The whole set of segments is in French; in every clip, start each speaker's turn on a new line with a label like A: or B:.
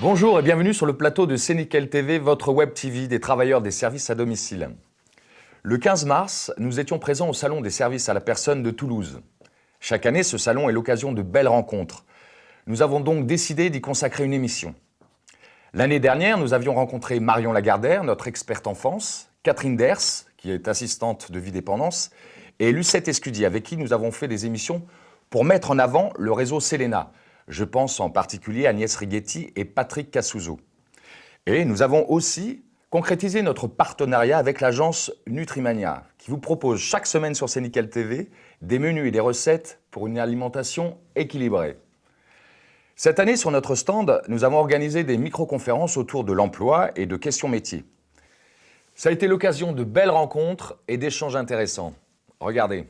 A: Bonjour et bienvenue sur le plateau de C'est Nickel TV, votre web TV des travailleurs des services à domicile. Le 15 mars, nous étions présents au Salon des services à la personne de Toulouse. Chaque année, ce salon est l'occasion de belles rencontres. Nous avons donc décidé d'y consacrer une émission. L'année dernière, nous avions rencontré Marion Lagardère, notre experte enfance, Catherine Ders, qui est assistante de vie dépendance, et Lucette Escudi, avec qui nous avons fait des émissions pour mettre en avant le réseau Selena. Je pense en particulier à Agnès Righetti et Patrick Cassouzo. Et nous avons aussi concrétisé notre partenariat avec l'agence Nutrimania, qui vous propose chaque semaine sur C'est Nickel TV des menus et des recettes pour une alimentation équilibrée. Cette année, sur notre stand, nous avons organisé des micro-conférences autour de l'emploi et de questions métiers. Ça a été l'occasion de belles rencontres et d'échanges intéressants. Regardez.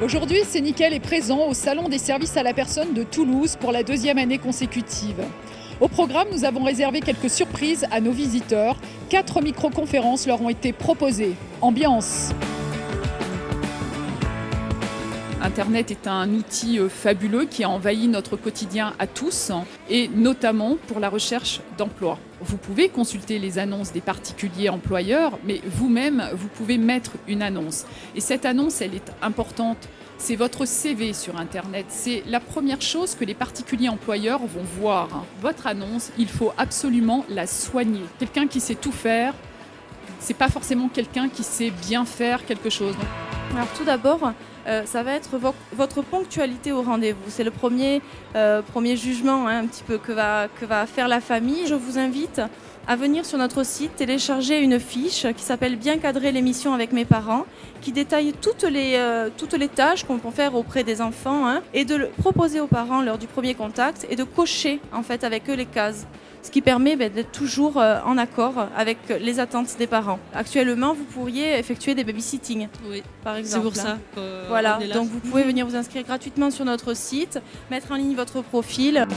B: Aujourd'hui, C'est Nickel est présent au Salon des services à la personne de Toulouse pour la deuxième année consécutive. Au programme, nous avons réservé quelques surprises à nos visiteurs. 4 micro-conférences leur ont été proposées. Ambiance. Internet est un outil fabuleux qui a envahi notre quotidien à tous et notamment pour la recherche d'emploi. Vous pouvez consulter les annonces des particuliers employeurs, mais vous-même, vous pouvez mettre une annonce. Et cette annonce, elle est importante. C'est votre CV sur Internet. C'est la première chose que les particuliers employeurs vont voir. Votre annonce, il faut absolument la soigner. Quelqu'un qui sait tout faire, c'est pas forcément quelqu'un qui sait bien faire quelque chose.
C: Alors tout d'abord, ça va être votre ponctualité au rendez-vous. C'est le premier jugement un petit peu que va faire la famille. Je vous invite à venir sur notre site télécharger une fiche qui s'appelle « Bien cadrer l'émission avec mes parents » qui détaille toutes les tâches qu'on peut faire auprès des enfants et de le proposer aux parents lors du premier contact et de cocher en fait avec eux les cases. Ce qui permet d'être toujours en accord avec les attentes des parents. Actuellement, vous pourriez effectuer des babysitting, par exemple.
D: C'est pour ça.
C: Voilà, donc vous pouvez venir vous inscrire gratuitement sur notre site, mettre en ligne votre profil.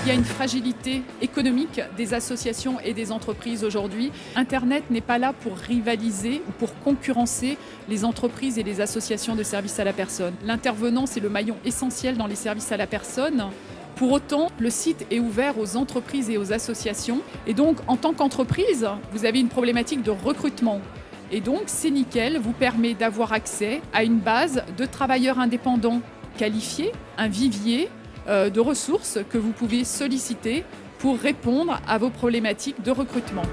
B: Il y a une fragilité économique des associations et des entreprises aujourd'hui. Internet n'est pas là pour rivaliser ou pour concurrencer les entreprises et les associations de services à la personne. L'intervenant, c'est le maillon essentiel dans les services à la personne. Pour autant, le site est ouvert aux entreprises et aux associations. Et donc, en tant qu'entreprise, vous avez une problématique de recrutement. Et donc, C'est Nickel vous permet d'avoir accès à une base de travailleurs indépendants qualifiés, un vivier de ressources que vous pouvez solliciter pour répondre à vos problématiques de recrutement.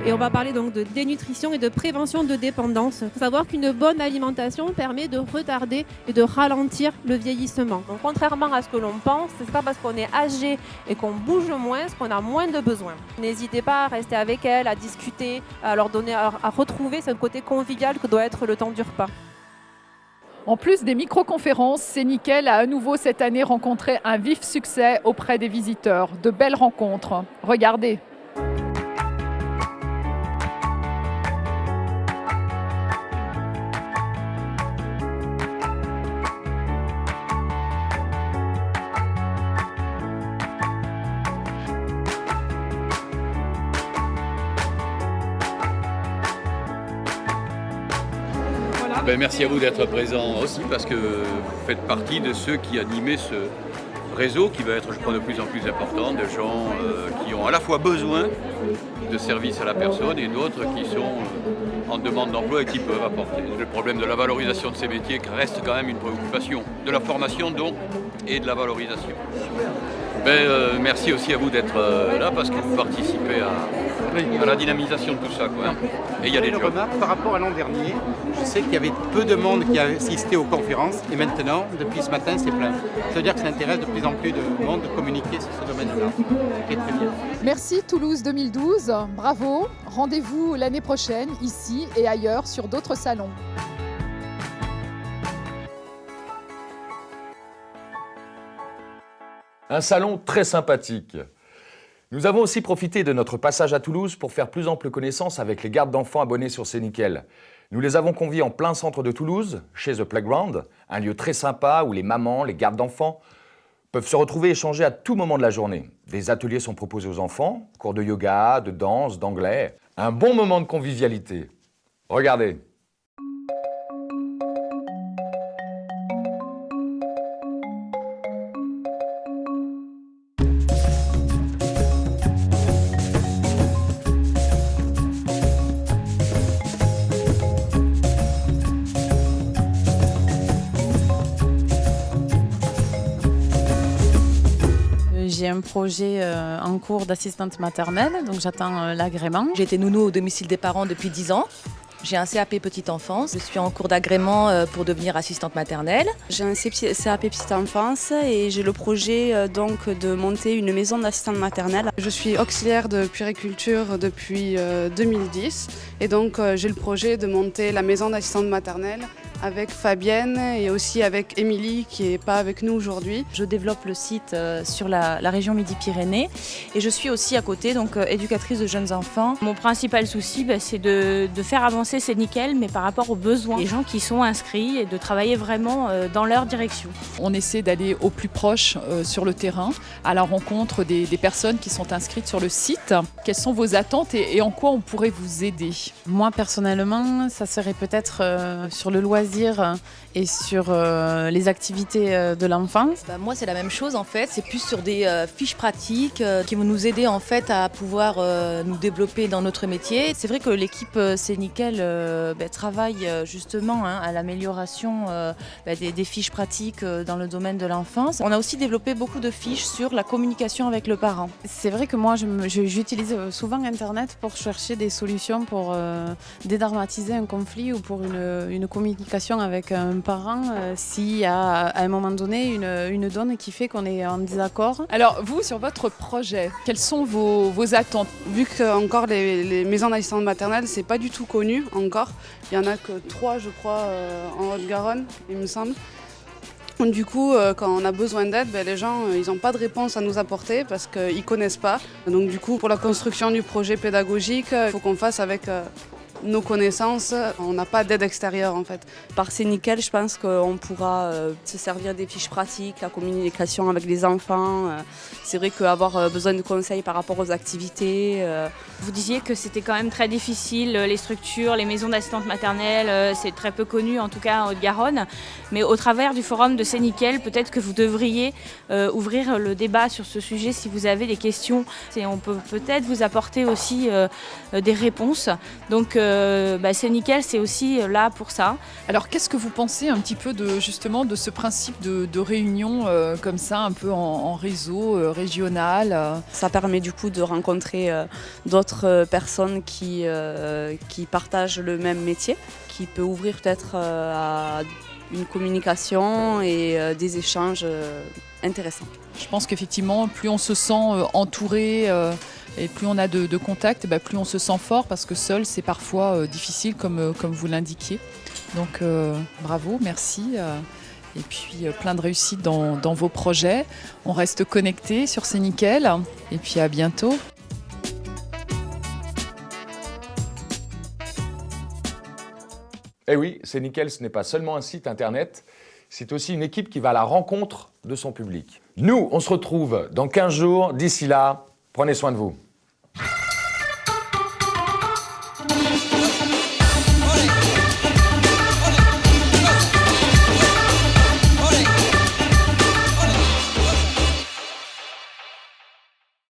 D: Et on va parler donc de dénutrition et de prévention de dépendance. Il faut savoir qu'une bonne alimentation permet de retarder et de ralentir le vieillissement. Donc contrairement à ce que l'on pense, ce n'est pas parce qu'on est âgé et qu'on bouge moins qu'on a moins de besoins. N'hésitez pas à rester avec elle, à discuter, à leur donner, à retrouver ce côté convivial que doit être le temps du repas.
B: En plus des micro-conférences, C'est Nickel a à nouveau cette année rencontré un vif succès auprès des visiteurs. De belles rencontres. Regardez.
E: Merci à vous d'être présents aussi parce que vous faites partie de ceux qui animaient ce réseau qui va être, je crois, de plus en plus important, de gens qui ont à la fois besoin de services à la personne et d'autres qui sont en demande d'emploi et qui peuvent apporter. Le problème de la valorisation de ces métiers reste quand même une préoccupation, de la formation donc et de la valorisation. Merci aussi à vous d'être là parce que vous participez à la dynamisation de tout ça. Et il y a des jobs.
F: Par rapport à l'an dernier, je sais qu'il y avait peu de monde qui a assisté aux conférences et maintenant, depuis ce matin, c'est plein. Ça veut dire que ça intéresse de plus en plus de monde de communiquer sur ce domaine-là. C'est très bien.
B: Merci Toulouse 2012, bravo. Rendez-vous l'année prochaine, ici et ailleurs, sur d'autres salons.
A: Un salon très sympathique. Nous avons aussi profité de notre passage à Toulouse pour faire plus ample connaissance avec les gardes d'enfants abonnés sur C'est Nickel. Nous les avons conviés en plein centre de Toulouse, chez The Playground, un lieu très sympa où les mamans, les gardes d'enfants peuvent se retrouver et échanger à tout moment de la journée. Des ateliers sont proposés aux enfants, cours de yoga, de danse, d'anglais. Un bon moment de convivialité. Regardez.
G: J'ai un projet en cours d'assistante maternelle, donc j'attends l'agrément.
H: J'ai été nounou au domicile des parents depuis 10 ans. J'ai un CAP petite enfance. Je suis en cours d'agrément pour devenir assistante maternelle.
I: J'ai un CAP petite enfance et j'ai le projet donc de monter une maison d'assistante maternelle.
J: Je suis auxiliaire de puériculture depuis 2010 et donc j'ai le projet de monter la maison d'assistante maternelle avec Fabienne et aussi avec Émilie qui n'est pas avec nous aujourd'hui.
G: Je développe le site sur la région Midi-Pyrénées et je suis aussi à côté donc éducatrice de jeunes enfants.
K: Mon principal souci, c'est de faire avancer C'est Nickel, mais par rapport aux besoins des gens qui sont inscrits et de travailler vraiment dans leur direction.
B: On essaie d'aller au plus proche sur le terrain, à la rencontre des personnes qui sont inscrites sur le site. Quelles sont vos attentes et en quoi on pourrait vous aider?
G: Moi personnellement, ça serait peut-être sur le loisir et sur les activités de l'enfance.
H: Moi, c'est la même chose en fait. C'est plus sur des fiches pratiques qui vont nous aider en fait à pouvoir nous développer dans notre métier. C'est vrai que l'équipe C'est Nickel travaille justement à l'amélioration des fiches pratiques dans le domaine de l'enfance. On a aussi développé beaucoup de fiches sur la communication avec le parent.
G: C'est vrai que moi, j'utilise souvent Internet pour chercher des solutions pour dédramatiser un conflit ou pour une communication avec un parent s'il y a à un moment donné une donne qui fait qu'on est en désaccord.
B: Alors vous, sur votre projet, quelles sont vos attentes?
J: Vu que encore les maisons d'assistante maternelle, c'est pas du tout connu encore. Il y en a que 3 je crois en Haute-Garonne, il me semble. Du coup, quand on a besoin d'aide, les gens ils n'ont pas de réponse à nous apporter parce qu'ils ne connaissent pas. Donc du coup, pour la construction du projet pédagogique, il faut qu'on fasse avec nos connaissances. On n'a pas d'aide extérieure en fait.
I: Par C'est Nickel, je pense qu'on pourra se servir des fiches pratiques, la communication avec les enfants. C'est vrai qu'avoir besoin de conseils par rapport aux activités.
K: Vous disiez que c'était quand même très difficile, les structures, les maisons d'assistantes maternelles, c'est très peu connu en tout cas en Haute-Garonne. Mais au travers du forum de C'est Nickel, peut-être que vous devriez ouvrir le débat sur ce sujet si vous avez des questions. Et on peut peut-être vous apporter aussi des réponses. Donc C'est Nickel, c'est aussi là pour ça.
B: Alors qu'est-ce que vous pensez un petit peu de ce principe de réunion comme ça, un peu en réseau régional?
I: Ça permet du coup de rencontrer d'autres personnes qui partagent le même métier, qui peut ouvrir peut-être à une communication et des échanges intéressants.
B: Je pense qu'effectivement, plus on se sent entouré et plus on a de contacts, plus on se sent fort parce que seul, c'est parfois difficile comme vous l'indiquiez. Donc bravo, merci. Et puis plein de réussite dans vos projets. On reste connectés sur C'est Nickel. Et puis à bientôt.
A: Eh oui, C'est Nickel, ce n'est pas seulement un site internet, c'est aussi une équipe qui va à la rencontre de son public. Nous, on se retrouve dans 15 jours. D'ici là, prenez soin de vous.